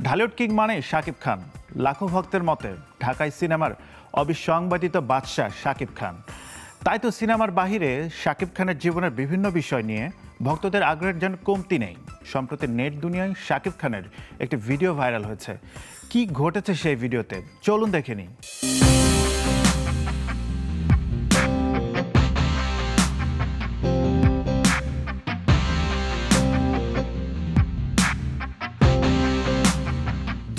Dhallywood king মানে শাকিব খান। লাখো ভক্তের মতে ঢাকাই সিনেমার অবিসংবাদিত বাদশাহ শাকিব খান। তাই তো সিনেমার বাহিরে শাকিব খানের জীবনের বিভিন্ন বিষয় নিয়ে ভক্তদের আগ্রহের যেন কমতি নেই। সম্প্রতি নেট দুনিয়ায় শাকিব খানের একটি ভিডিও ভাইরাল হয়েছে। কি ঘটেছে সেই ভিডিওতে চলুন দেখে নিই।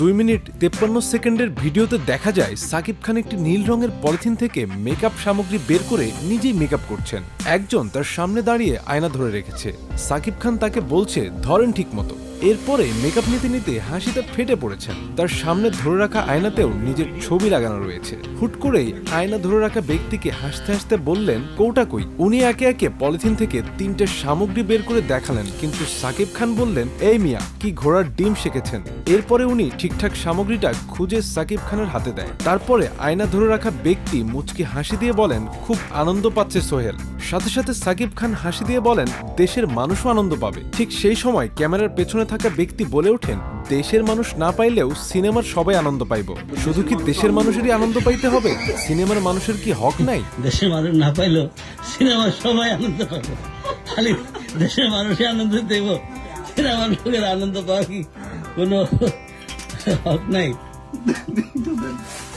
2 মিনিট 53 সেকেন্ডের ভিডিওতে দেখা যায় সাকিব খান একটি নীল রঙের পলিথিন থেকে মেকআপ সামগ্রী বের করে নিজেই মেকআপ করছেন। একজন তার সামনে দাঁড়িয়ে আয়না ধরে রেখেছে। সাকিব খান তাকে বলছে ধরেন ঠিক মতো। এরপরে মেকআপ নিতে নিতে হাসিতে ফেটে পড়েছেন। তার সামনে ধরে রাখা আয়নাতেও নিজের ছবি লাগানো রয়েছে। হুট করেই আয়না ধরে রাখা ব্যক্তিকে হাসতে হাসতে বললেন কৌটা কই। উনি একে একে পলিথিন থেকে 3টে সামগ্রী বের করে দেখালেন, কিন্তু সাকিব খান বললেন এই মিয়া কি ঘোড়ার ডিম শিখেছেন। এরপরে উনি ঠিকঠাক সামগ্রীটা খুঁজে সাকিব খানের হাতে দেয়। তারপরে আয়না ধরে রাখা ব্যক্তি মুচকি হাসি দিয়ে বলেন খুব আনন্দ পাচ্ছে সোহেল। সাথে সাথে সাকিব খান হাসি দিয়ে বলেন দেশের মানুষও আনন্দ পাবে। ঠিক সেই সময় ক্যামেরার পেছনে থাকা ব্যক্তি বলে ওঠেন দেশের মানুষ না পাইলেও সিনেমার সবাই আনন্দ পাইব। শুধু কি দেশের মানুষেরই আনন্দ পাইতে হবে? সিনেমার মানুষের কি হক নাই? দেশের মানুষ না পাইলেও সিনেমার সবাই আনন্দ পাবে। খালি দেশের মানুষই আনন্দ দেব, সিনেমার লোকের আনন্দ পাওয়া কি কোনো হক নাই?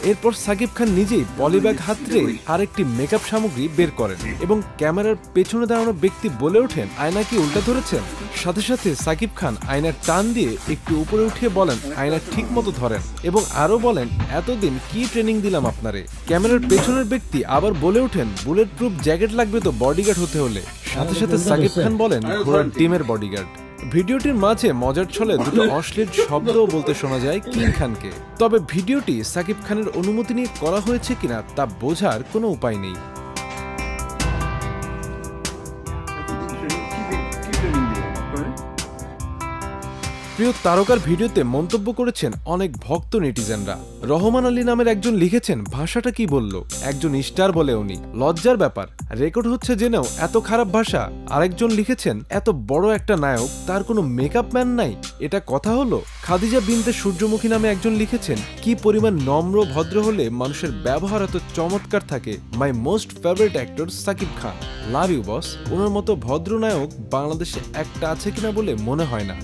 এরপর সাকিব খান নিজেই পলিব্যাগ হাতড়ে আরেকটি মেকআপ সামগ্রী বের করেন এবং ক্যামেরার পেছনে দাঁড়ানো ব্যক্তি বলে ওঠেন আয়না কি উল্টা ধরেছেন। সাথে সাথে সাকিব খান আয়নার টান দিয়ে একটু উপরে উঠিয়ে বলেন আয়না ঠিক মতো ধরেন এবং আরো বলেন এতদিন কি ট্রেনিং দিলাম আপনারে। ক্যামেরার পেছনের ব্যক্তি আবার বলে ওঠেন বুলেট প্রুফ জ্যাকেট লাগবে তো বডিগার্ড হতে হলে। সাথে সাথে সাকিব খান বলেন ঘোড়ার টিমের বডিগার্ড। ভিডিওটির মাঝে মজার ছলে দুটো অশ্লীল শব্দও বলতে শোনা যায় কিং খানকে। তবে ভিডিওটি সাকিব খানের অনুমতি নিয়ে করা হয়েছে কিনা তা বোঝার কোনো উপায় নেই। প্রিয় তারকার ভিডিওতে মন্তব্য করেছেন অনেক ভক্ত নেটিজেনরা। রহমান আলী নামের একজন লিখেছেন ভাষাটা কি বলল, একজন স্টার বলে উনি, লজ্জার ব্যাপার, রেকর্ড হচ্ছে জেনেও এত খারাপ ভাষা। আরেকজন লিখেছেন এত বড় একটা নায়ক তার কোনো মেকআপ ম্যান নাই, এটা কথা হলো। খাদিজা বিনতে সূর্যমুখী নামে একজন লিখেছেন কি পরিমাণ নম্র ভদ্র হলে মানুষের ব্যবহার এত চমৎকার থাকে। My most favourite actor Shakib Khan, love you boss. ওনার মতো ভদ্র নায়ক বাংলাদেশে একটা আছে কিনা বলে মনে হয় না।